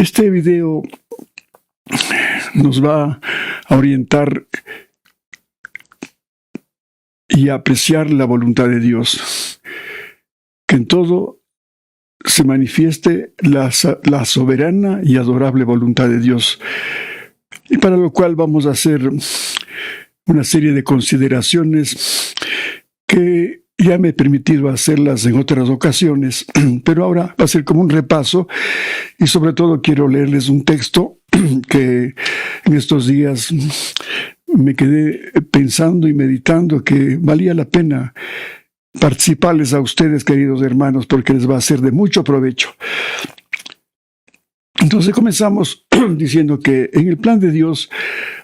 Este video nos va a orientar y a apreciar la voluntad de Dios, que en todo se manifieste la soberana y adorable voluntad de Dios, y para lo cual vamos a hacer una serie de consideraciones que ya me he permitido hacerlas en otras ocasiones, pero ahora va a ser como un repaso, y sobre todo quiero leerles un texto que en estos días me quedé pensando y meditando que valía la pena participarles a ustedes, queridos hermanos, porque les va a ser de mucho provecho. Entonces comenzamos diciendo que en el plan de Dios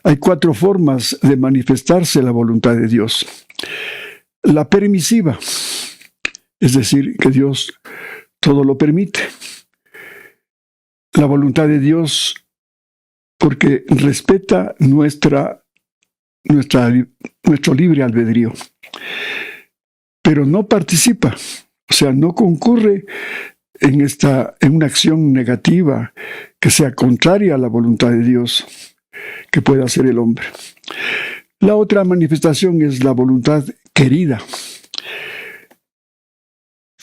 hay 4 formas de manifestarse la voluntad de Dios. La permisiva, es decir, que Dios todo lo permite. La voluntad de Dios porque respeta nuestro libre albedrío, pero no participa, o sea, no concurre en una acción negativa que sea contraria a la voluntad de Dios que pueda hacer el hombre. La otra manifestación es la voluntad querida.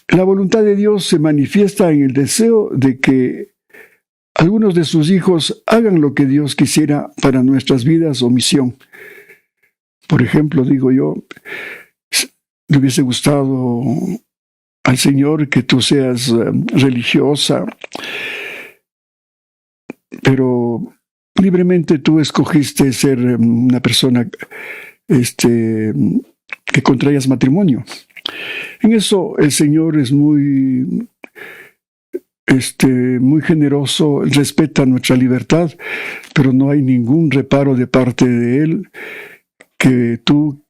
La voluntad de Dios se manifiesta en el deseo de que algunos de sus hijos hagan lo que Dios quisiera para nuestras vidas o misión. Por ejemplo, digo yo, le hubiese gustado al Señor que tú seas religiosa, pero libremente tú escogiste ser una persona que contraías matrimonio. En eso el Señor es muy generoso, respeta nuestra libertad, pero no hay ningún reparo de parte de Él que tú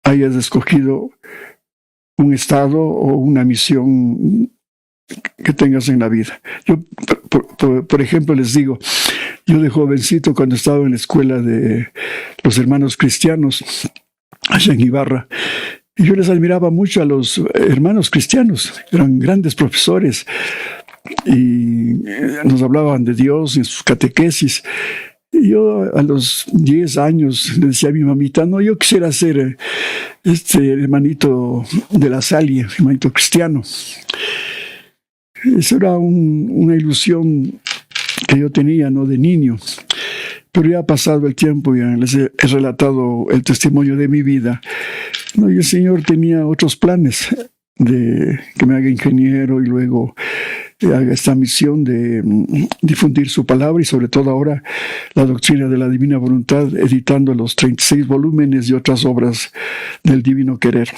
hayas escogido un estado o una misión que tengas en la vida. Yo, por ejemplo, les digo, yo de jovencito, cuando estaba en la escuela de los hermanos cristianos, allá en Ibarra, y yo les admiraba mucho a los hermanos cristianos, eran grandes profesores, y nos hablaban de Dios en sus catequesis. Y yo a los 10 años le decía a mi mamita, no, yo quisiera ser hermanito de la Salle, hermanito cristiano. Eso era una ilusión que yo tenía, ¿no?, de niño. Pero ya ha pasado el tiempo, ya les he relatado el testimonio de mi vida, ¿no? Y el Señor tenía otros planes, de que me haga ingeniero y luego haga esta misión de difundir su palabra, y sobre todo ahora la doctrina de la divina voluntad, editando los 36 volúmenes y otras obras del divino querer.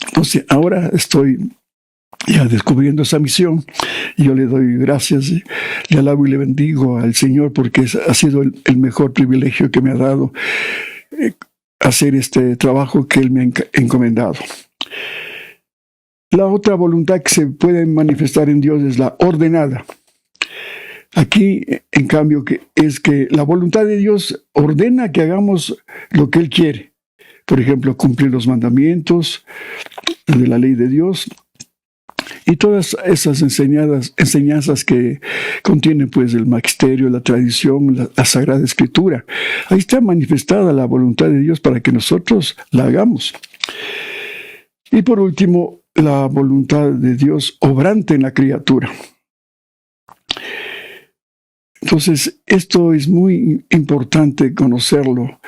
Entonces ahora estoy ya descubriendo esa misión, y yo le doy gracias, le alabo y le bendigo al Señor, porque ha sido el mejor privilegio que me ha dado hacer este trabajo que Él me ha encomendado. La otra voluntad que se puede manifestar en Dios es la ordenada. Aquí, en cambio, es que la voluntad de Dios ordena que hagamos lo que Él quiere. Por ejemplo, cumplir los mandamientos de la ley de Dios y todas esas enseñanzas que contienen pues el magisterio, la tradición, la Sagrada Escritura. Ahí está manifestada la voluntad de Dios para que nosotros la hagamos. Y por último, la voluntad de Dios obrante en la criatura. Entonces, esto es muy importante conocerlo,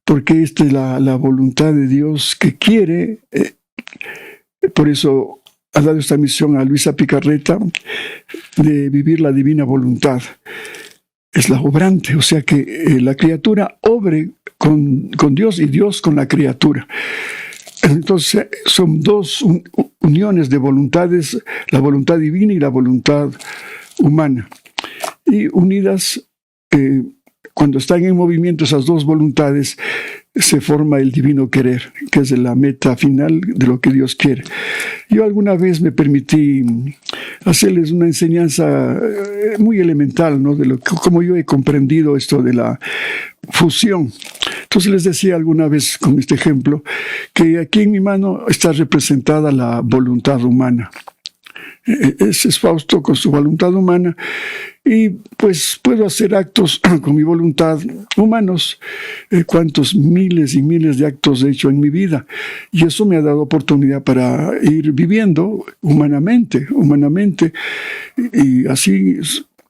porque esta es la voluntad de Dios que quiere. Por eso ha dado esta misión a Luisa Picarreta de vivir la divina voluntad. Es la obrante, o sea que la criatura obre con Dios y Dios con la criatura. Entonces son 2 uniones de voluntades, la voluntad divina y la voluntad humana. Y unidas, cuando están en movimiento esas 2 voluntades, se forma el divino querer, que es la meta final de lo que Dios quiere. Yo alguna vez me permití hacerles una enseñanza muy elemental, ¿no?, de cómo yo he comprendido esto de la fusión. Entonces les decía alguna vez con este ejemplo que aquí en mi mano está representada la voluntad humana. Es Fausto con su voluntad humana, y pues puedo hacer actos con mi voluntad humanos. Cuántos miles y miles de actos he hecho en mi vida, y eso me ha dado oportunidad para ir viviendo humanamente, y así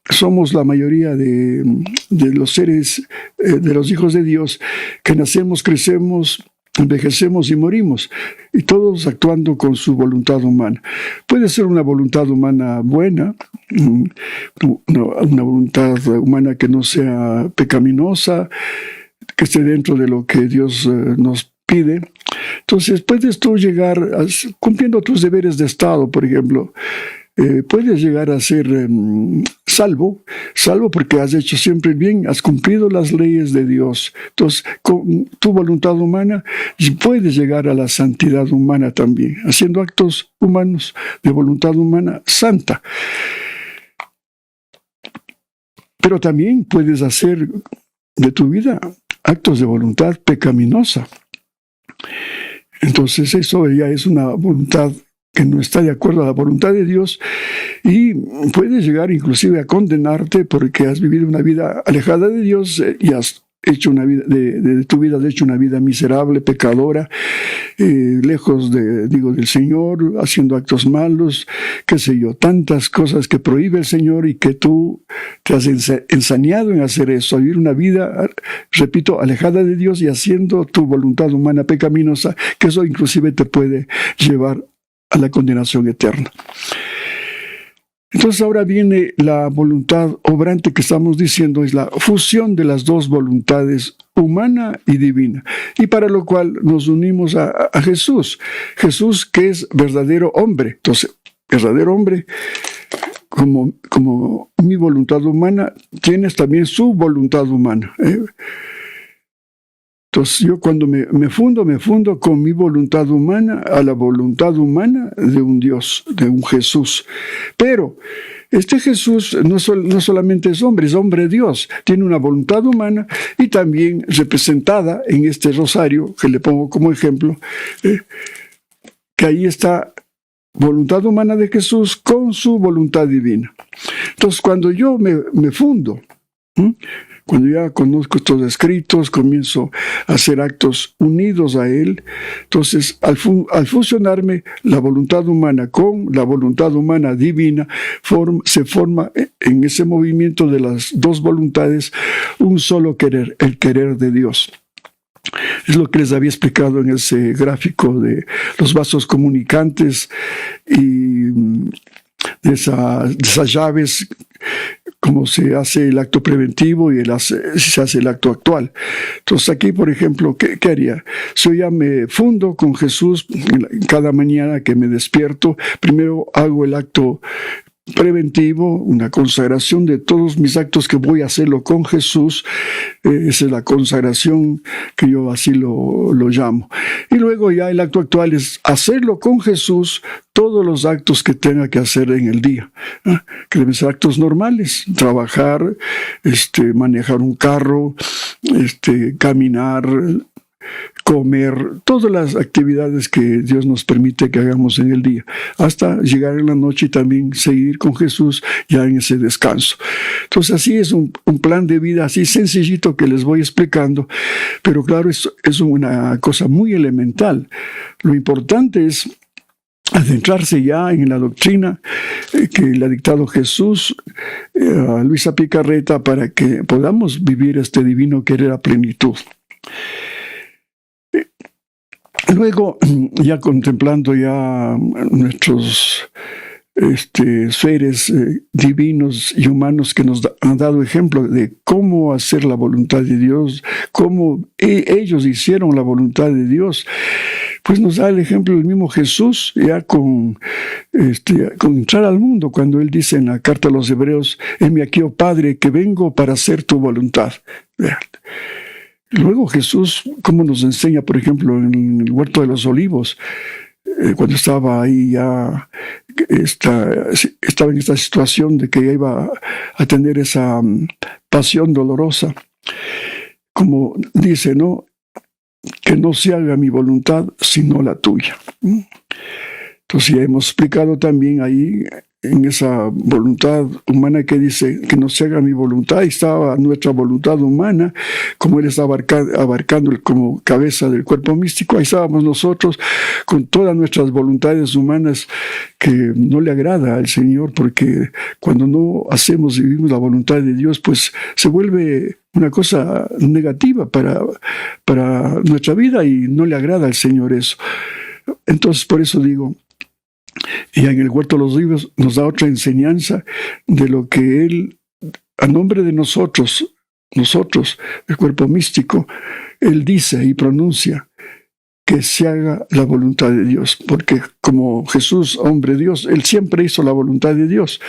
somos la mayoría de los seres, de los hijos de Dios, que nacemos, crecemos, envejecemos y morimos, y todos actuando con su voluntad humana. Puede ser una voluntad humana buena, una voluntad humana que no sea pecaminosa, que esté dentro de lo que Dios nos pide. Entonces puedes tú llegar cumpliendo tus deberes de Estado, por ejemplo. Puedes llegar a ser salvo porque has hecho siempre el bien, has cumplido las leyes de Dios. Entonces, con tu voluntad humana, puedes llegar a la santidad humana también, haciendo actos humanos de voluntad humana santa. Pero también puedes hacer de tu vida actos de voluntad pecaminosa. Entonces, eso ya es una voluntad que no está de acuerdo a la voluntad de Dios, y puedes llegar inclusive a condenarte porque has vivido una vida alejada de Dios y has hecho una vida de tu vida has hecho una vida miserable, pecadora, lejos del Señor, haciendo actos malos, qué sé yo, tantas cosas que prohíbe el Señor, y que tú te has ensañado en hacer eso, a vivir una vida, repito, alejada de Dios y haciendo tu voluntad humana pecaminosa, que eso inclusive te puede llevar a la condenación eterna. Entonces ahora viene la voluntad obrante que estamos diciendo, es la fusión de las dos voluntades, humana y divina, y para lo cual nos unimos a Jesús, que es verdadero hombre. Entonces, verdadero hombre, como mi voluntad humana, tienes también su voluntad humana, Entonces yo cuando me fundo con mi voluntad humana a la voluntad humana de un Dios, de un Jesús. Pero este Jesús no solamente es hombre Dios, tiene una voluntad humana, y también representada en este rosario que le pongo como ejemplo, que ahí está voluntad humana de Jesús con su voluntad divina. Entonces cuando yo me fundo, cuando ya conozco estos escritos, comienzo a hacer actos unidos a Él. Entonces, al fusionarme la voluntad humana con la voluntad humana divina, se forma en ese movimiento de las dos voluntades un solo querer, el querer de Dios. Es lo que les había explicado en ese gráfico de los vasos comunicantes y de esas llaves, cómo se hace el acto preventivo y se hace el acto actual. Entonces aquí, por ejemplo, ¿qué haría? Si yo ya me fundo con Jesús, cada mañana que me despierto, primero hago el acto preventivo, una consagración de todos mis actos, que voy a hacerlo con Jesús. Esa es la consagración que yo así lo llamo. Y luego ya el acto actual es hacerlo con Jesús todos los actos que tenga que hacer en el día, que deben ser actos normales: trabajar, manejar un carro, caminar, comer, todas las actividades que Dios nos permite que hagamos en el día, hasta llegar en la noche y también seguir con Jesús ya en ese descanso. Entonces así es un plan de vida así sencillito que les voy explicando, pero claro, es una cosa muy elemental. Lo importante es adentrarse ya en la doctrina que le ha dictado Jesús a Luisa Picarreta, para que podamos vivir este divino querer a plenitud. Luego, ya contemplando ya nuestros seres divinos y humanos que nos han dado ejemplo de cómo hacer la voluntad de Dios, cómo ellos hicieron la voluntad de Dios, pues nos da el ejemplo del mismo Jesús, ya con entrar al mundo, cuando Él dice en la carta a los Hebreos: heme aquí, oh Padre, que vengo para hacer tu voluntad. Luego Jesús, como nos enseña, por ejemplo, en el Huerto de los Olivos, cuando estaba ahí ya, estaba en esta situación de que ya iba a tener esa pasión dolorosa, como dice, ¿no? Que no se haga mi voluntad, sino la tuya. Entonces ya hemos explicado también ahí en esa voluntad humana que dice que no se haga mi voluntad, y estaba nuestra voluntad humana, como Él está abarcando como cabeza del cuerpo místico. Ahí estábamos nosotros con todas nuestras voluntades humanas que no le agrada al Señor, porque cuando no hacemos y vivimos la voluntad de Dios, pues se vuelve una cosa negativa para nuestra vida y no le agrada al Señor eso. Entonces, por eso digo, y en el Huerto de los Olivos nos da otra enseñanza de lo que Él, a nombre de nosotros, el cuerpo místico, Él dice y pronuncia que se haga la voluntad de Dios, porque como Jesús, hombre Dios, Él siempre hizo la voluntad de Dios.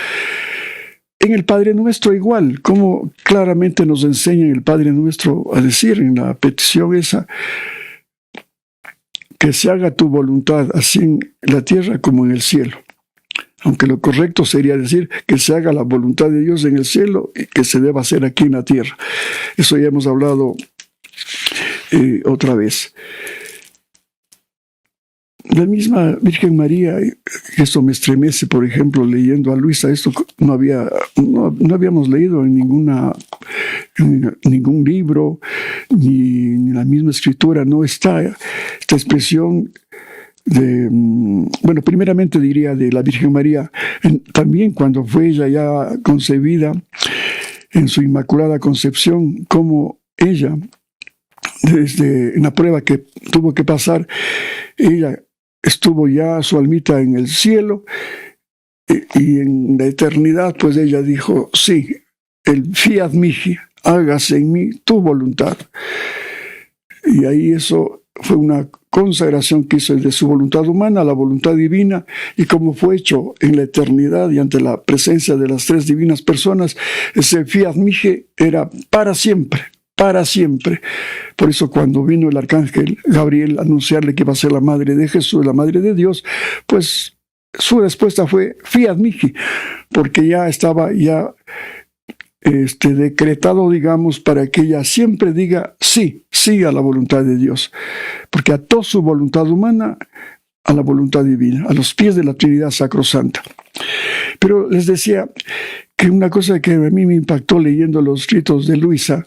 En el Padre Nuestro igual, como claramente nos enseña en el Padre Nuestro a decir en la petición esa, que se haga tu voluntad así en la tierra como en el cielo. Aunque lo correcto sería decir que se haga la voluntad de Dios en el cielo y que se deba hacer aquí en la tierra. Eso ya hemos hablado otra vez. La misma Virgen María, esto me estremece, por ejemplo, leyendo a Luisa, esto no habíamos leído en ningún libro, ni en la misma escritura, no está esta expresión de, bueno, primeramente diría de la Virgen María, también cuando fue ella ya concebida en su Inmaculada Concepción, como ella, desde una prueba que tuvo que pasar, ella estuvo ya su almita en el cielo y en la eternidad, pues ella dijo, sí, el fiat mihi, hágase en mí tu voluntad. Y ahí eso fue una consagración que hizo de su voluntad humana a la voluntad divina, y como fue hecho en la eternidad y ante la presencia de las tres divinas personas, ese fiat mihi era para siempre. Para siempre. Por eso cuando vino el arcángel Gabriel a anunciarle que iba a ser la madre de Jesús, la madre de Dios, pues su respuesta fue fiat mihi, porque ya estaba decretado, digamos, para que ella siempre diga sí, sí a la voluntad de Dios, porque ató su voluntad humana a la voluntad divina, a los pies de la Trinidad Sacrosanta. Pero les decía que una cosa que a mí me impactó leyendo los escritos de Luisa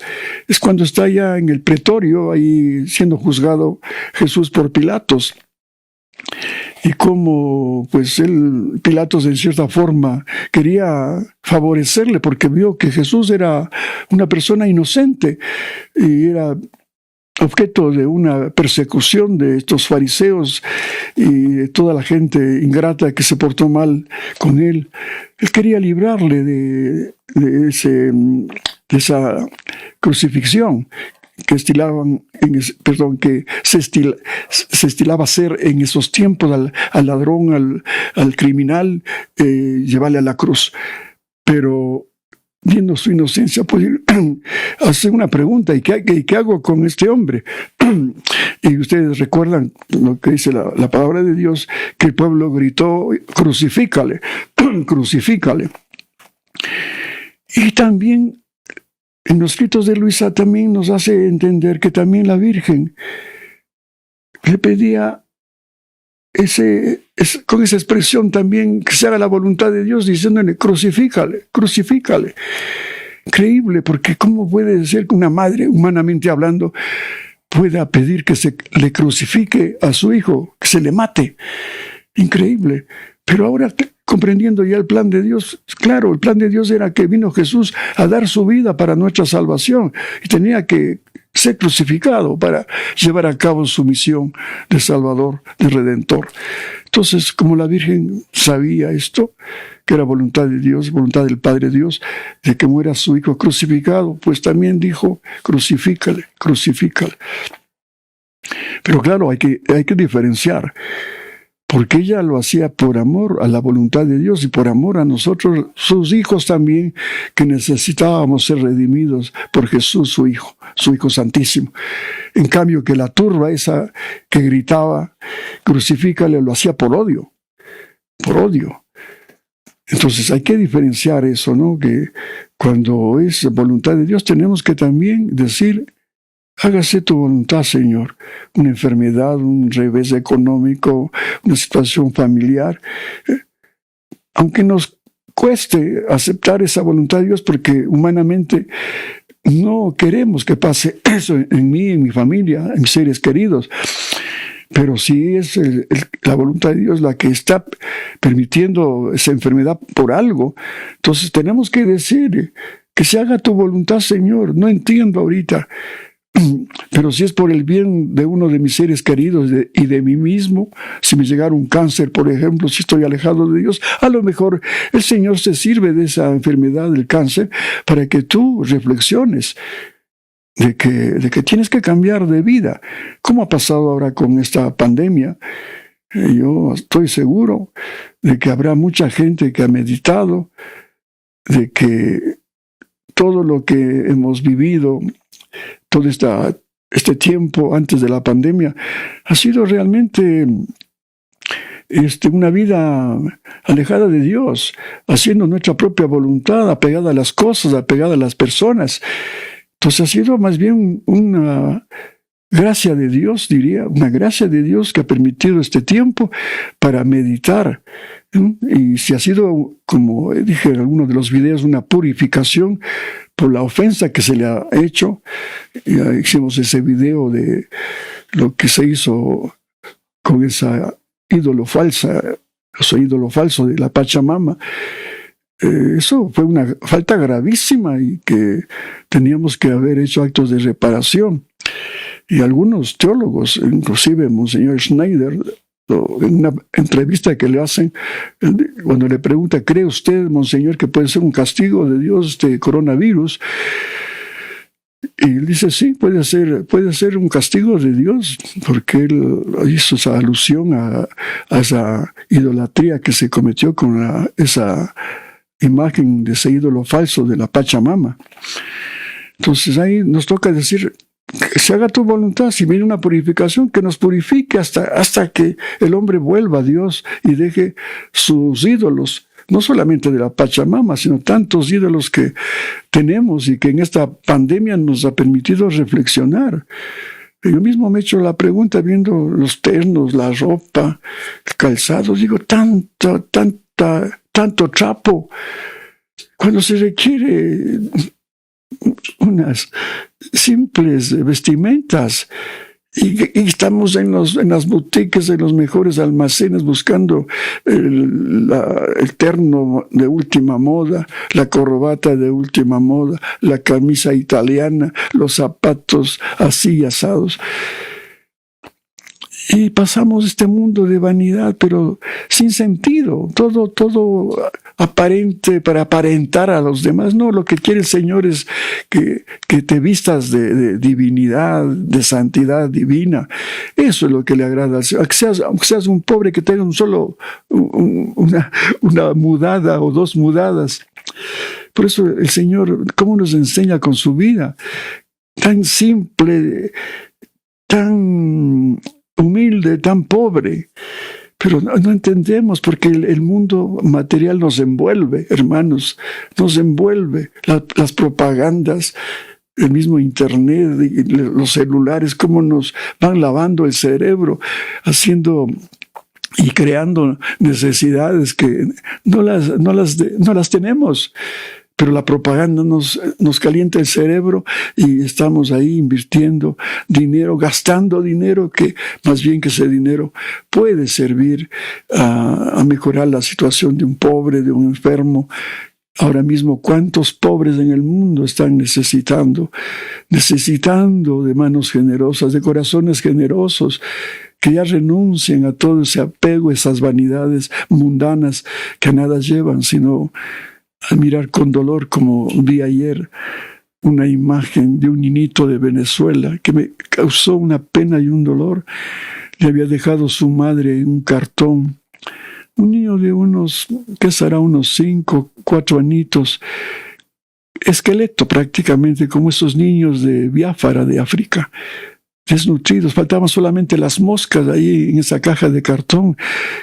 es cuando está ya en el pretorio, ahí siendo juzgado Jesús por Pilatos, y cómo pues Pilatos en cierta forma quería favorecerle porque vio que Jesús era una persona inocente y era objeto de una persecución de estos fariseos y de toda la gente ingrata que se portó mal con él. Él quería librarle de esa crucifixión que se estilaba hacer en esos tiempos al ladrón, al criminal, llevarle a la cruz. Pero viendo su inocencia, pues hace una pregunta: ¿y qué hago con este hombre? Y ustedes recuerdan lo que dice la palabra de Dios, que el pueblo gritó: crucifícale, crucifícale. Y también en los escritos de Luisa también nos hace entender que también la Virgen le pedía con esa expresión también que se haga la voluntad de Dios, diciéndole: crucifícale, crucifícale. Increíble, porque ¿cómo puede ser que una madre, humanamente hablando, pueda pedir que se le crucifique a su hijo, que se le mate? Increíble. Pero ahora, comprendiendo ya el plan de Dios, claro, el plan de Dios era que vino Jesús a dar su vida para nuestra salvación y tenía que ser crucificado para llevar a cabo su misión de Salvador, de Redentor. Entonces, como la Virgen sabía esto, que era voluntad de Dios, voluntad del Padre Dios, de que muera su hijo crucificado, pues también dijo: crucifícale, crucifícale. Pero claro, hay que diferenciar, porque ella lo hacía por amor a la voluntad de Dios y por amor a nosotros, sus hijos también, que necesitábamos ser redimidos por Jesús, su Hijo Santísimo. En cambio, que la turba esa que gritaba: crucifícale, lo hacía por odio, por odio. Entonces hay que diferenciar eso, ¿no? Que cuando es voluntad de Dios tenemos que también decir: hágase tu voluntad, Señor. Una enfermedad, un revés económico, una situación familiar, aunque nos cueste aceptar esa voluntad de Dios, porque humanamente no queremos que pase eso en mí, en mi familia, en mis seres queridos. Pero si es la voluntad de Dios la que está permitiendo esa enfermedad por algo, entonces tenemos que decir que se haga tu voluntad, Señor. No entiendo ahorita, pero si es por el bien de uno de mis seres queridos y de mí mismo, si me llegara un cáncer, por ejemplo, si estoy alejado de Dios, a lo mejor el Señor se sirve de esa enfermedad del cáncer para que tú reflexiones de que tienes que cambiar de vida. ¿Cómo ha pasado ahora con esta pandemia? Yo estoy seguro de que habrá mucha gente que ha meditado, de que todo lo que hemos vivido, todo este tiempo antes de la pandemia, ha sido realmente una vida alejada de Dios, haciendo nuestra propia voluntad, apegada a las cosas, apegada a las personas. Entonces ha sido más bien una gracia de Dios, diría, una gracia de Dios que ha permitido este tiempo para meditar. Y si ha sido, como dije en algunos de los videos, una purificación por la ofensa que se le ha hecho. Ya hicimos ese video de lo que se hizo con esa ídolo falso de la Pachamama. Eso fue una falta gravísima y que teníamos que haber hecho actos de reparación. Y algunos teólogos, inclusive Monseñor Schneider, en una entrevista que le hacen, cuando le pregunta, ¿cree usted, Monseñor, que puede ser un castigo de Dios este coronavirus? Y él dice, sí, puede ser un castigo de Dios, porque él hizo esa alusión a esa idolatría que se cometió con esa imagen de ese ídolo falso de la Pachamama. Entonces ahí nos toca decir que se haga tu voluntad. Si viene una purificación, que nos purifique hasta que el hombre vuelva a Dios y deje sus ídolos, no solamente de la Pachamama, sino tantos ídolos que tenemos y que en esta pandemia nos ha permitido reflexionar. Yo mismo me he hecho la pregunta viendo los ternos, la ropa, el calzado, digo, tanto trapo, cuando se requiere unas simples vestimentas, y estamos en las boutiques, en los mejores almacenes buscando el terno de última moda, la corbata de última moda, la camisa italiana, los zapatos así asados. Y pasamos este mundo de vanidad, pero sin sentido, todo aparente para aparentar a los demás. No, lo que quiere el Señor es que te vistas de divinidad, de santidad divina. Eso es lo que le agrada al Señor. Aunque seas un pobre que tenga una mudada o dos mudadas. Por eso el Señor, ¿cómo nos enseña con su vida? Tan simple, tan humilde, tan pobre, pero no entendemos porque el mundo material nos envuelve, hermanos, nos envuelve, las propagandas, el mismo internet y los celulares, cómo nos van lavando el cerebro, haciendo y creando necesidades que no las tenemos. Pero la propaganda nos calienta el cerebro y estamos ahí invirtiendo dinero, gastando dinero, que más bien que ese dinero puede servir a mejorar la situación de un pobre, de un enfermo. Ahora mismo, ¿cuántos pobres en el mundo están necesitando de manos generosas, de corazones generosos, que ya renuncien a todo ese apego, esas vanidades mundanas que a nada llevan, sino al mirar con dolor, como vi ayer, una imagen de un niñito de Venezuela que me causó una pena y un dolor. Le había dejado su madre en un cartón. Un niño de unos 5, 4 añitos, esqueleto prácticamente, como esos niños de Biafra, de África, desnutridos. Faltaban solamente las moscas ahí en esa caja de cartón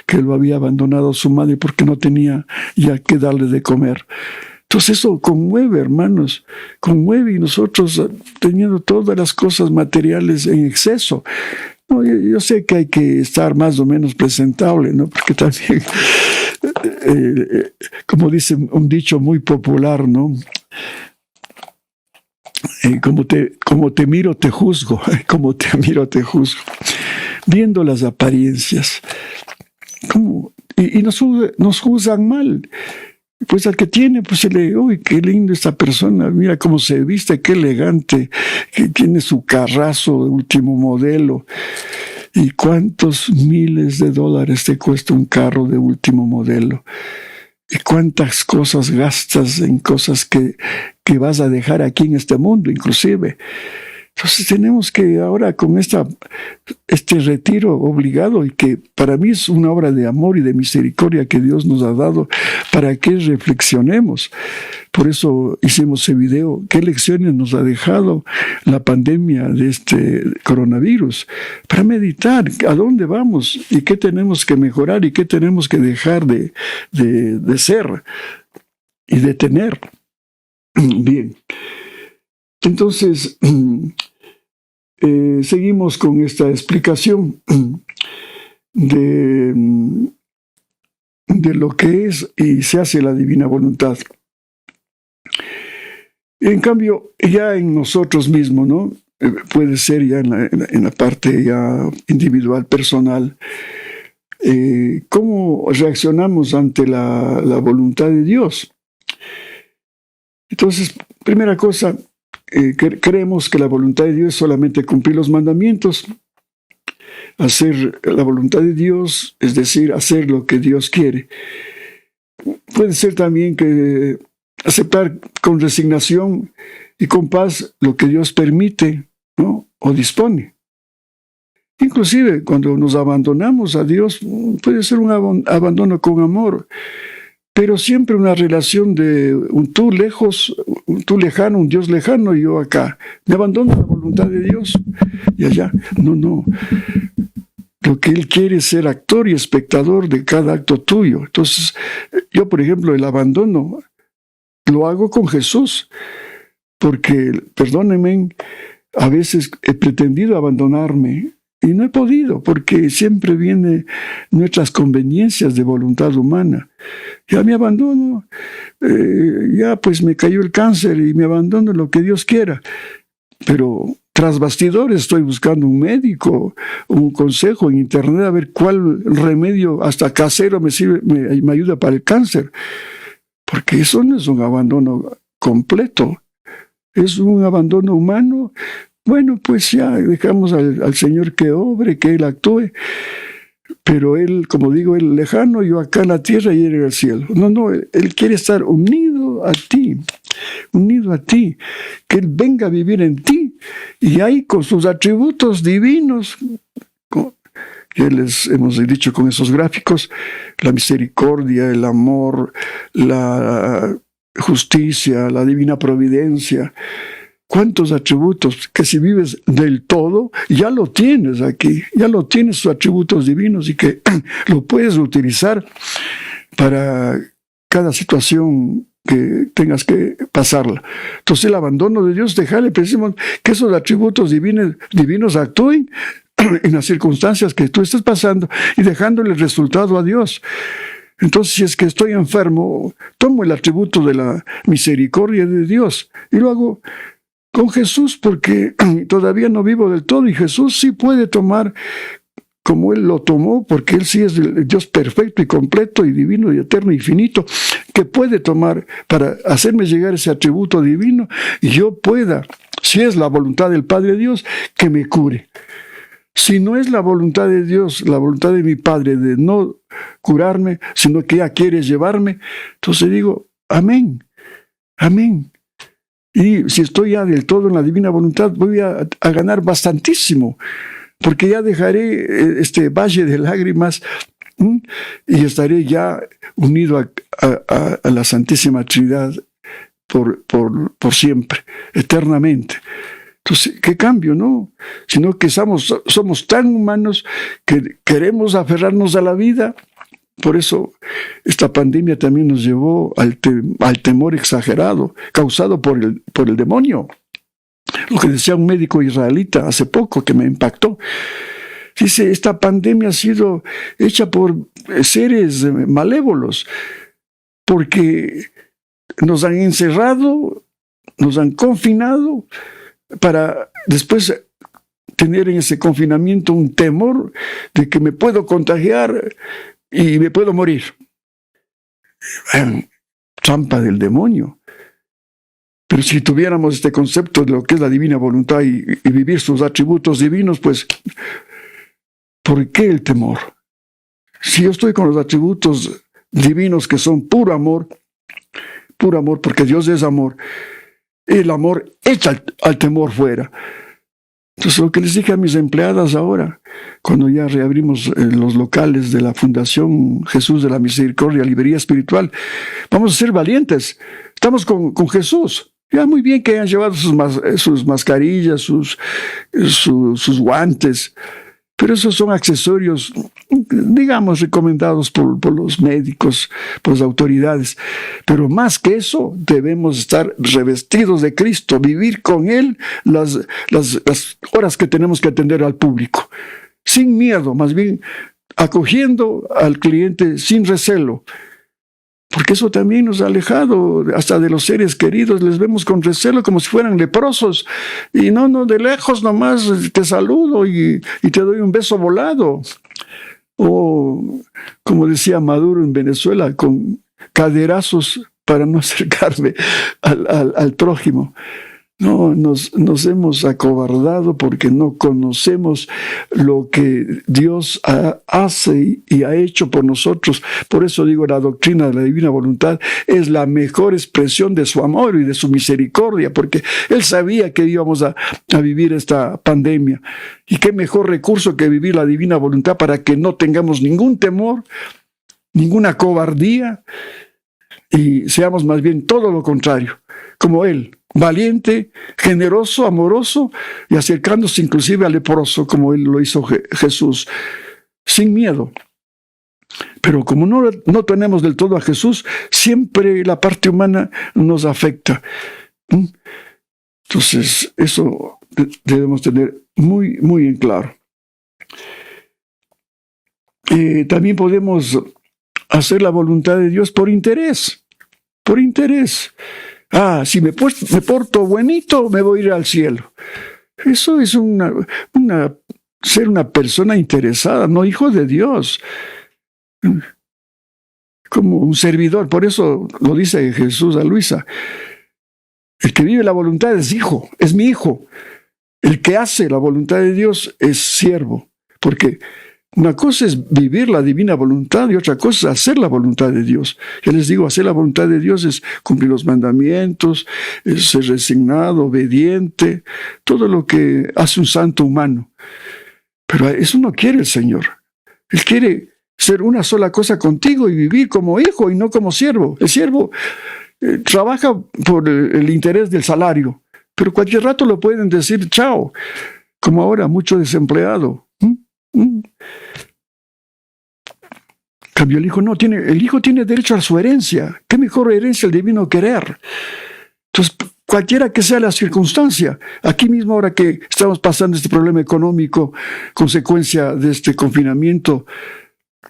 que lo había abandonado su madre porque no tenía ya que darle de comer. Entonces eso conmueve, hermanos, conmueve, y nosotros teniendo todas las cosas materiales en exceso. No, yo sé que hay que estar más o menos presentable, ¿no? Porque también como dice un dicho muy popular, ¿no? Como te miro, te juzgo. Como te miro, te juzgo. Viendo las apariencias. Y nos juzgan mal. Pues al que tiene, pues se le, uy, qué lindo esta persona, mira cómo se viste, qué elegante, que tiene su carrazo de último modelo. ¿Y cuántos miles de dólares te cuesta un carro de último modelo? ¿Y cuántas cosas gastas en cosas que vas a dejar aquí en este mundo, inclusive? Entonces tenemos que ahora con este retiro obligado, y que para mí es una obra de amor y de misericordia que Dios nos ha dado para que reflexionemos. Por eso hicimos ese video. ¿Qué lecciones nos ha dejado la pandemia de este coronavirus? Para meditar a dónde vamos y qué tenemos que mejorar y qué tenemos que dejar de ser y de tener. Bien. Entonces, seguimos con esta explicación de lo que es y se hace la divina voluntad. En cambio, ya en nosotros mismos, ¿no? Puede ser ya en la parte ya individual, personal, cómo reaccionamos ante la voluntad de Dios. Entonces, primera cosa, creemos que la voluntad de Dios es solamente cumplir los mandamientos, hacer la voluntad de Dios, es decir, hacer lo que Dios quiere. Puede ser también que aceptar con resignación y con paz lo que Dios permite, ¿no? O dispone. Inclusive cuando nos abandonamos a Dios, puede ser un abandono con amor, pero siempre una relación de un tú lejos, un tú lejano, un Dios lejano y yo acá. Me abandono a la voluntad de Dios y allá. No. Lo que Él quiere es ser actor y espectador de cada acto tuyo. Entonces, yo, por ejemplo, el abandono lo hago con Jesús, porque, perdónenme, a veces he pretendido abandonarme y no he podido, porque siempre vienen nuestras conveniencias de voluntad humana. Ya me abandono, ya pues me cayó el cáncer y me abandono lo que Dios quiera. Pero tras bastidores estoy buscando un médico, un consejo en internet a ver cuál remedio hasta casero me sirve, me ayuda para el cáncer. Porque eso no es un abandono completo, es un abandono humano. Bueno, pues ya dejamos al Señor que obre, que Él actúe, pero Él, como digo, Él lejano, yo acá en la tierra y Él en el cielo. No, Él quiere estar unido a ti, que Él venga a vivir en ti, y ahí con sus atributos divinos, ya les hemos dicho con esos gráficos, la misericordia, el amor, la justicia, la divina providencia. ¿Cuántos atributos que si vives del todo, ya lo tienes aquí, ya lo tienes, sus atributos divinos, y que lo puedes utilizar para cada situación que tengas que pasarla? Entonces el abandono de Dios, dejarle precisamente que esos atributos divinos actúen en las circunstancias que tú estás pasando y dejándole el resultado a Dios. Entonces, si es que estoy enfermo, tomo el atributo de la misericordia de Dios y lo hago con Jesús, porque todavía no vivo del todo, y Jesús sí puede tomar como Él lo tomó, porque Él sí es el Dios perfecto y completo y divino y eterno y infinito, que puede tomar para hacerme llegar ese atributo divino y yo pueda, si es la voluntad del Padre Dios, que me cure. Si no es la voluntad de Dios, la voluntad de mi Padre de no curarme, sino que ya quieres llevarme, entonces digo, amén. Y si estoy ya del todo en la divina voluntad, voy a ganar bastantísimo, porque ya dejaré este valle de lágrimas y estaré ya unido a la Santísima Trinidad por siempre, eternamente. Entonces, ¿qué cambio, no? Sino que somos tan humanos que queremos aferrarnos a la vida. Por eso esta pandemia también nos llevó al temor exagerado causado por el demonio. Lo que decía un médico israelita hace poco que me impactó. Dice, esta pandemia ha sido hecha por seres malévolos, porque nos han encerrado, nos han confinado, para después tener en ese confinamiento un temor de que me puedo contagiar y me puedo morir. Trampa del demonio. Pero si tuviéramos este concepto de lo que es la divina voluntad y vivir sus atributos divinos, pues, ¿por qué el temor? Si yo estoy con los atributos divinos que son puro amor, porque Dios es amor, el amor echa al temor fuera. Entonces, lo que les dije a mis empleadas ahora, cuando ya reabrimos los locales de la Fundación Jesús de la Misericordia, Librería Espiritual, vamos a ser valientes. Estamos con Jesús. Ya muy bien que hayan llevado sus mascarillas, sus guantes, pero esos son accesorios, digamos, recomendados por los médicos, por las autoridades. Pero más que eso, debemos estar revestidos de Cristo, vivir con Él las horas que tenemos que atender al público, sin miedo, más bien acogiendo al cliente sin recelo. Porque eso también nos ha alejado hasta de los seres queridos, les vemos con recelo como si fueran leprosos. Y no, de lejos nomás te saludo y te doy un beso volado. O, como decía Maduro en Venezuela, con caderazos para no acercarme al prójimo. No, nos hemos acobardado porque no conocemos lo que Dios hace y ha hecho por nosotros. Por eso digo, la doctrina de la divina voluntad es la mejor expresión de su amor y de su misericordia, porque Él sabía que íbamos a vivir esta pandemia. Y qué mejor recurso que vivir la divina voluntad para que no tengamos ningún temor, ninguna cobardía, y seamos más bien todo lo contrario, como Él. Valiente, generoso, amoroso y acercándose inclusive al leproso como Él lo hizo Jesús, sin miedo. Pero como no tenemos del todo a Jesús, siempre la parte humana nos afecta. Entonces, eso debemos tener muy, muy en claro. También podemos hacer la voluntad de Dios por interés. Por interés. Si me porto buenito, me voy a ir al cielo. Eso es ser una persona interesada, no hijo de Dios. Como un servidor, por eso lo dice Jesús a Luisa. El que vive la voluntad es hijo, es mi hijo. El que hace la voluntad de Dios es siervo. Porque una cosa es vivir la divina voluntad y otra cosa es hacer la voluntad de Dios. Ya les digo, hacer la voluntad de Dios es cumplir los mandamientos, es ser resignado, obediente, todo lo que hace un santo humano. Pero eso no quiere el Señor. Él quiere ser una sola cosa contigo y vivir como hijo y no como siervo. El siervo trabaja por el interés del salario, pero cualquier rato lo pueden decir chao, como ahora mucho desempleado. Cambio el hijo el hijo tiene derecho a su herencia. ¿Qué mejor herencia el divino querer? Entonces, cualquiera que sea la circunstancia, aquí mismo ahora que estamos pasando este problema económico, consecuencia de este confinamiento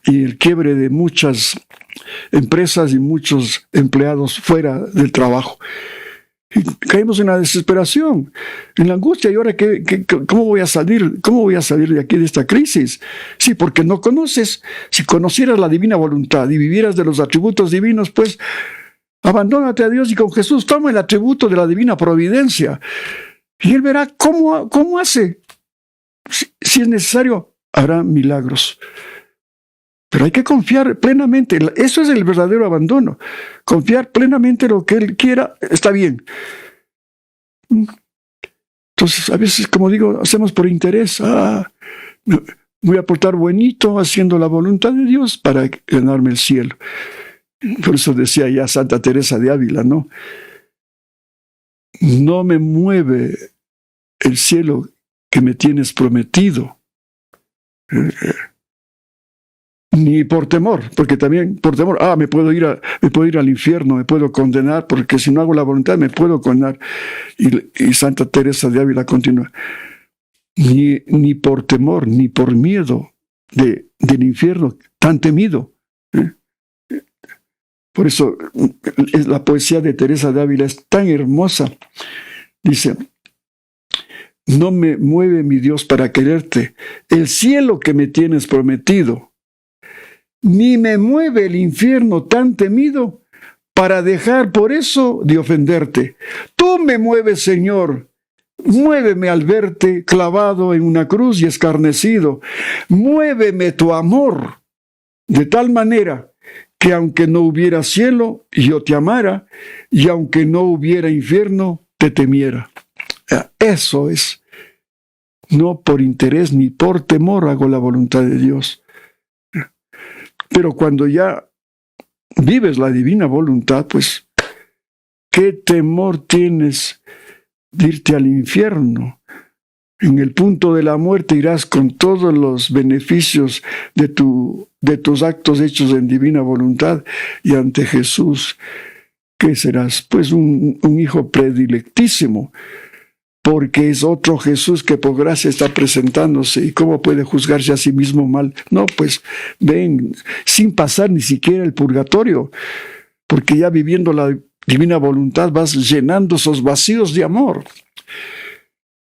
y el quiebre de muchas empresas y muchos empleados fuera del trabajo, y caemos en la desesperación, en la angustia. ¿Y ahora cómo voy a salir? ¿Cómo voy a salir de aquí, de esta crisis? Sí, porque no conoces. Si conocieras la divina voluntad y vivieras de los atributos divinos, pues abandónate a Dios y con Jesús toma el atributo de la divina providencia. Y Él verá cómo hace. Si es necesario, hará milagros. Pero hay que confiar plenamente. Eso es el verdadero abandono. Confiar plenamente en lo que Él quiera, está bien. Entonces, a veces, como digo, hacemos por interés. Voy a portar buenito haciendo la voluntad de Dios para ganarme el cielo. Por eso decía ya Santa Teresa de Ávila, ¿no? No me mueve el cielo que me tienes prometido. Ni por temor, porque también por temor, me puedo ir al infierno, me puedo condenar, porque si no hago la voluntad me puedo condenar. Y Santa Teresa de Ávila continúa: ni por temor, ni por miedo del infierno tan temido. Por eso la poesía de Teresa de Ávila es tan hermosa. Dice: no me mueve mi Dios para quererte el cielo que me tienes prometido, ni me mueve el infierno tan temido para dejar por eso de ofenderte. Tú me mueves, Señor. Muéveme al verte clavado en una cruz y escarnecido. Muéveme tu amor de tal manera que aunque no hubiera cielo, yo te amara, y aunque no hubiera infierno, te temiera. Eso es. No por interés ni por temor hago la voluntad de Dios. Pero cuando ya vives la divina voluntad, pues, ¿qué temor tienes de irte al infierno? En el punto de la muerte irás con todos los beneficios de tus actos hechos en divina voluntad, y ante Jesús, ¿qué serás? Pues un hijo predilectísimo, porque es otro Jesús que por gracia está presentándose. ¿Y cómo puede juzgarse a sí mismo mal? No, pues ven, sin pasar ni siquiera el purgatorio, porque ya viviendo la divina voluntad vas llenando esos vacíos de amor.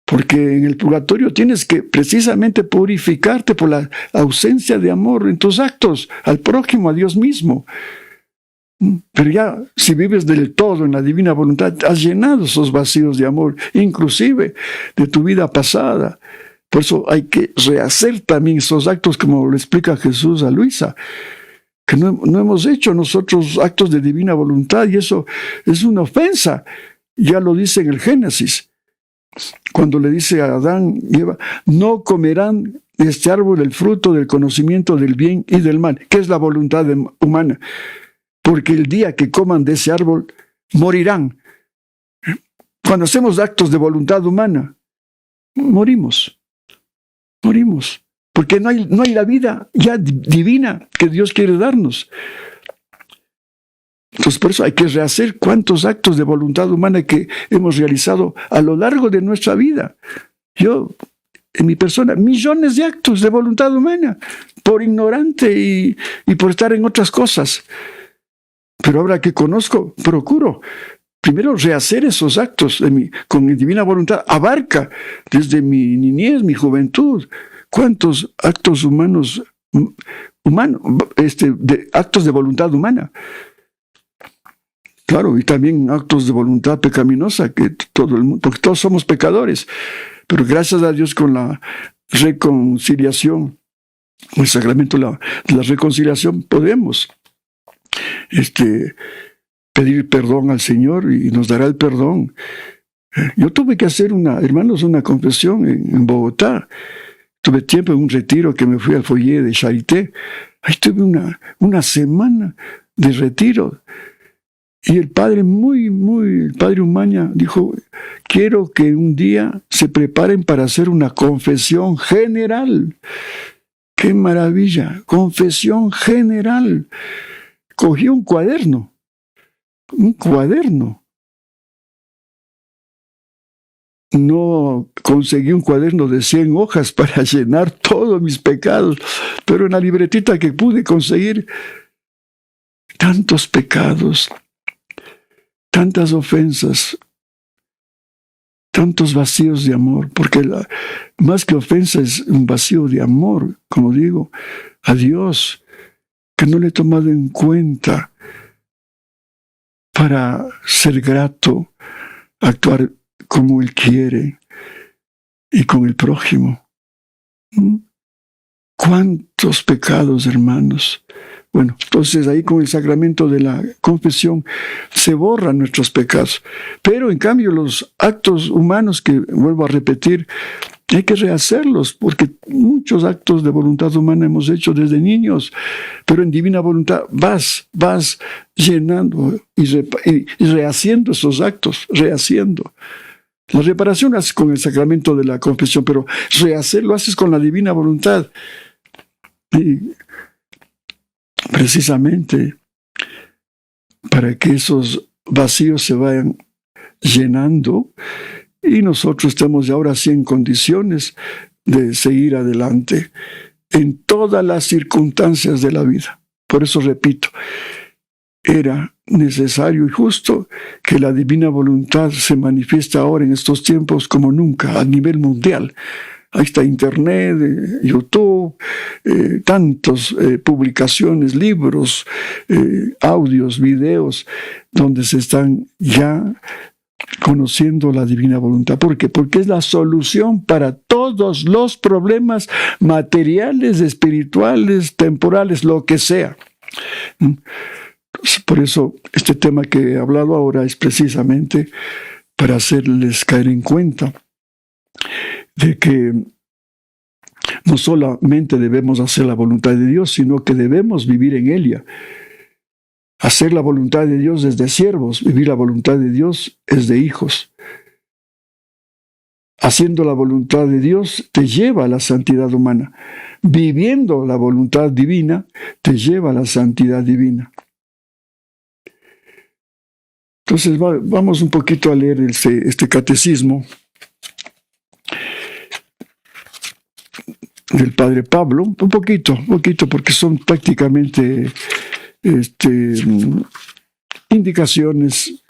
Porque en el purgatorio tienes que precisamente purificarte por la ausencia de amor en tus actos, al prójimo, a Dios mismo. Pero ya, si vives del todo en la divina voluntad, has llenado esos vacíos de amor, inclusive de tu vida pasada. Por eso hay que rehacer también esos actos, como lo explica Jesús a Luisa, que no hemos hecho nosotros actos de divina voluntad, y eso es una ofensa. Ya lo dice en el Génesis, cuando le dice a Adán y Eva: no comerán de este árbol el fruto del conocimiento del bien y del mal, que es la voluntad humana, porque el día que coman de ese árbol morirán. Cuando hacemos actos de voluntad humana, morimos, porque no hay la vida ya divina que Dios quiere darnos. Entonces, por eso hay que rehacer cuántos actos de voluntad humana que hemos realizado a lo largo de nuestra vida. Yo, en mi persona, millones de actos de voluntad humana, por ignorante y por estar en otras cosas. Pero ahora que conozco, procuro primero rehacer esos actos con mi divina voluntad. Abarca desde mi niñez, mi juventud, cuántos actos actos de voluntad humana. Claro, y también actos de voluntad pecaminosa, que todo el mundo, porque todos somos pecadores, pero gracias a Dios con la reconciliación, con el sacramento de la reconciliación, podemos pedir perdón al Señor y nos dará el perdón. Yo tuve que hacer una confesión en Bogotá. Tuve tiempo en un retiro que me fui al foyer de Charité. Ahí tuve una semana de retiro. Y el padre el padre Umaña dijo: quiero que un día se preparen para hacer una confesión general. ¡Qué maravilla! Confesión general. Cogí un cuaderno. No conseguí un cuaderno de 100 hojas para llenar todos mis pecados, pero en la libretita que pude conseguir, tantos pecados, tantas ofensas, tantos vacíos de amor, porque más que ofensa es un vacío de amor, como digo, a Dios, que no le he tomado en cuenta para ser grato, actuar como Él quiere y con el prójimo. ¿Cuántos pecados, hermanos? Bueno, entonces ahí con el sacramento de la confesión se borran nuestros pecados. Pero en cambio los actos humanos, que vuelvo a repetir, hay que rehacerlos, porque muchos actos de voluntad humana hemos hecho desde niños, pero en divina voluntad vas llenando y rehaciendo esos actos, rehaciendo. La reparación haces con el sacramento de la confesión, pero rehacerlo haces con la divina voluntad. Y precisamente para que esos vacíos se vayan llenando y nosotros estemos ya ahora sí en condiciones de seguir adelante en todas las circunstancias de la vida. Por eso repito, era necesario y justo que la divina voluntad se manifiesta ahora en estos tiempos como nunca a nivel mundial. Ahí está Internet, YouTube, tantas publicaciones, libros, audios, videos, donde se están ya conociendo la divina voluntad. ¿Por qué? Porque es la solución para todos los problemas materiales, espirituales, temporales, lo que sea. Por eso este tema que he hablado ahora es precisamente para hacerles caer en cuenta de que no solamente debemos hacer la voluntad de Dios, sino que debemos vivir en ella. Hacer la voluntad de Dios es de siervos, vivir la voluntad de Dios es de hijos. Haciendo la voluntad de Dios te lleva a la santidad humana. Viviendo la voluntad divina te lleva a la santidad divina. Entonces vamos un poquito a leer este catecismo del Padre Pablo, un poquito, porque son prácticamente indicaciones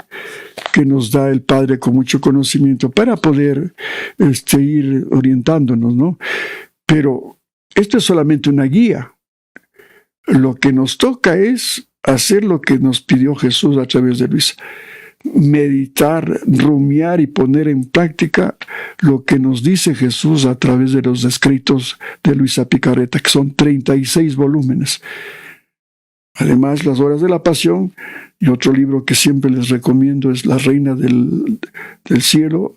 que nos da el Padre con mucho conocimiento para poder ir orientándonos, ¿no? Pero esto es solamente una guía. Lo que nos toca es hacer lo que nos pidió Jesús a través de Luisa. Meditar, rumiar y poner en práctica lo que nos dice Jesús a través de los escritos de Luisa Picarreta, que son 36 volúmenes. Además, Las Horas de la Pasión, y otro libro que siempre les recomiendo es La Reina del Cielo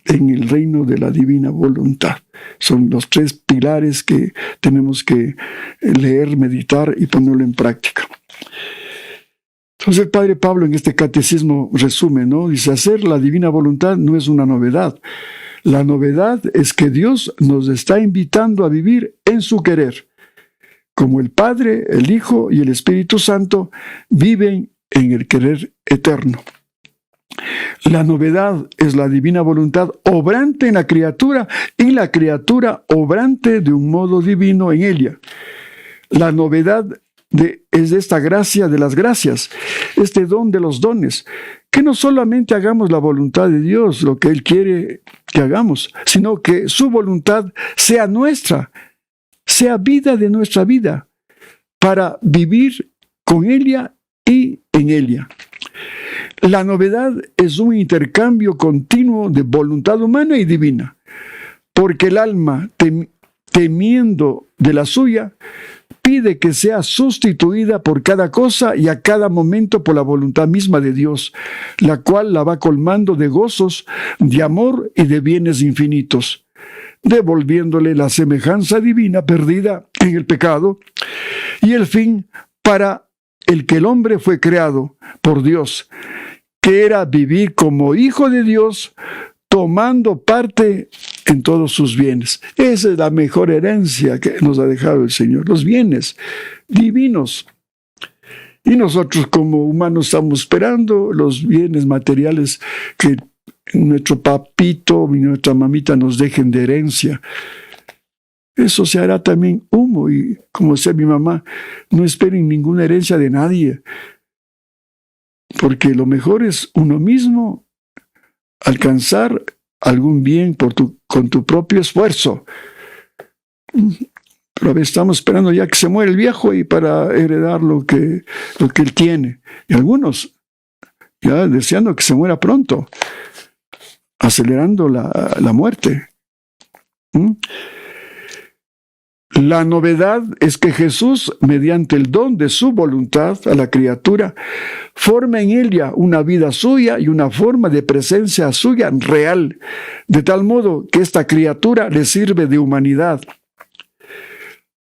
en el Reino de la Divina Voluntad. Son los 3 pilares que tenemos que leer, meditar y ponerlo en práctica. Entonces el Padre Pablo en este catecismo resume, ¿no? Dice, hacer la divina voluntad no es una novedad. La novedad es que Dios nos está invitando a vivir en su querer, como el Padre, el Hijo y el Espíritu Santo viven en el querer eterno. La novedad es la divina voluntad obrante en la criatura y la criatura obrante de un modo divino en ella. La novedad es esta gracia de las gracias, este don de los dones, que no solamente hagamos la voluntad de Dios, lo que Él quiere que hagamos, sino que su voluntad sea nuestra, sea vida de nuestra vida, para vivir con ella y en ella. La novedad es un intercambio continuo de voluntad humana y divina, porque el alma, temiendo de la suya, pide que sea sustituida por cada cosa y a cada momento por la voluntad misma de Dios, la cual la va colmando de gozos, de amor y de bienes infinitos, devolviéndole la semejanza divina perdida en el pecado y el fin para el que el hombre fue creado por Dios, que era vivir como hijo de Dios, tomando parte en todos sus bienes. Esa es la mejor herencia que nos ha dejado el Señor, los bienes divinos. Y nosotros como humanos estamos esperando los bienes materiales que nuestro papito y nuestra mamita nos dejen de herencia. Eso se hará también humo y, como decía mi mamá, no esperen ninguna herencia de nadie, porque lo mejor es uno mismo alcanzar algún bien con tu propio esfuerzo. Pero a veces estamos esperando ya que se muere el viejo y para heredar lo que él tiene. Y algunos ya deseando que se muera pronto, acelerando la muerte. La novedad es que Jesús, mediante el don de su voluntad a la criatura, forma en ella una vida suya y una forma de presencia suya real, de tal modo que esta criatura le sirve de humanidad,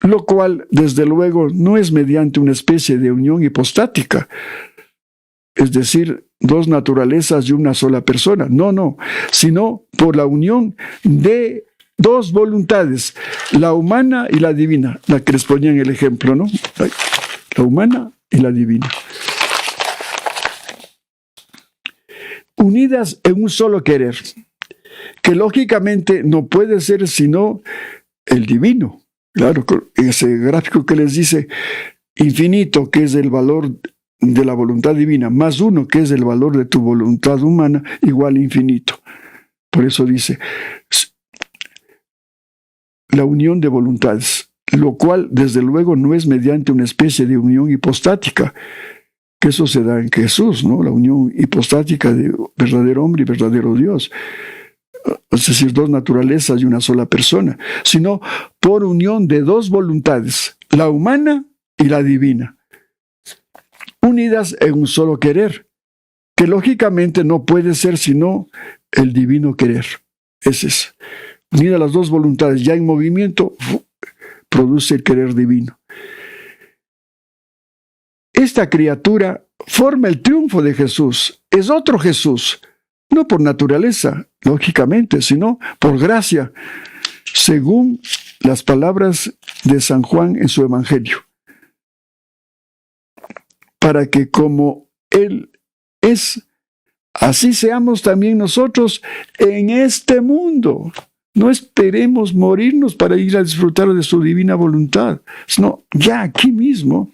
lo cual, desde luego, no es mediante una especie de unión hipostática, es decir, 2 naturalezas de una sola persona, no, sino por la unión de 2 voluntades, la humana y la divina, la que les ponía en el ejemplo, ¿no? La humana y la divina. Unidas en un solo querer, que lógicamente no puede ser sino el divino. Claro, ese gráfico que les dice infinito, que es el valor de la voluntad divina, más 1, que es el valor de tu voluntad humana, igual a infinito. Por eso dice, la unión de voluntades, lo cual desde luego no es mediante una especie de unión hipostática, que eso se da en Jesús, ¿no? La unión hipostática de verdadero hombre y verdadero Dios, es decir, dos naturalezas y una sola persona, sino por unión de dos voluntades, la humana y la divina, unidas en un solo querer, que lógicamente no puede ser sino el divino querer. Ese es. Unidas las dos voluntades ya en movimiento, produce el querer divino. Esta criatura forma el triunfo de Jesús. Es otro Jesús, no por naturaleza, lógicamente, sino por gracia, según las palabras de San Juan en su Evangelio. Para que como Él es, así seamos también nosotros en este mundo. No esperemos morirnos para ir a disfrutar de su divina voluntad, sino ya aquí mismo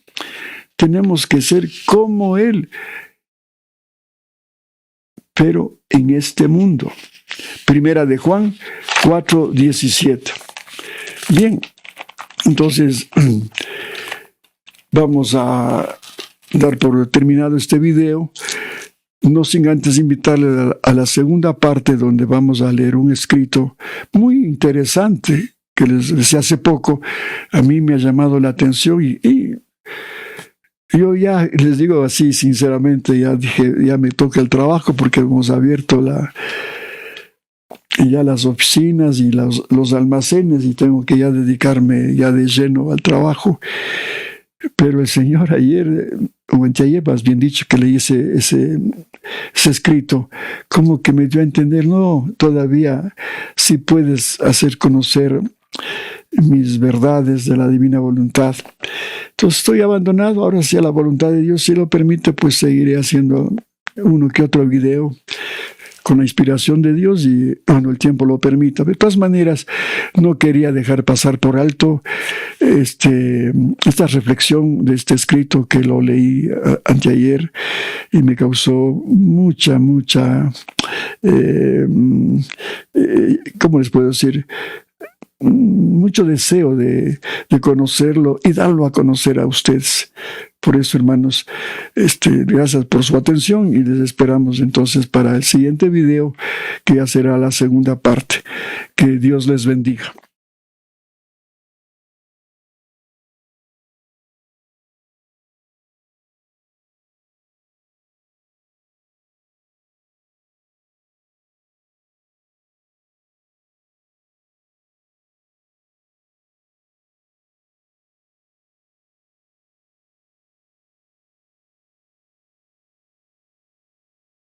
tenemos que ser como Él, pero en este mundo. Primera de Juan 4:17. Bien, entonces vamos a dar por terminado este video, no sin antes invitarle a la segunda parte, donde vamos a leer un escrito muy interesante que les decía hace poco. A mí me ha llamado la atención y yo ya les digo así sinceramente, ya dije, ya me toca el trabajo, porque hemos abierto ya las oficinas y los almacenes, y tengo que ya dedicarme ya de lleno al trabajo. Pero el Señor ayer, o anteayer más bien dicho, que leí ese escrito, como que me dio a entender, no, todavía sí puedes hacer conocer mis verdades de la divina voluntad. Entonces estoy abandonado, ahora sí a la voluntad de Dios, si lo permite, pues seguiré haciendo uno que otro video con la inspiración de Dios y cuando el tiempo lo permita. De todas maneras, no quería dejar pasar por alto esta reflexión de este escrito que lo leí anteayer y me causó mucha, ¿cómo les puedo decir? Mucho deseo de conocerlo y darlo a conocer a ustedes. Por eso, hermanos, gracias por su atención y les esperamos entonces para el siguiente video, que ya será la segunda parte. Que Dios les bendiga.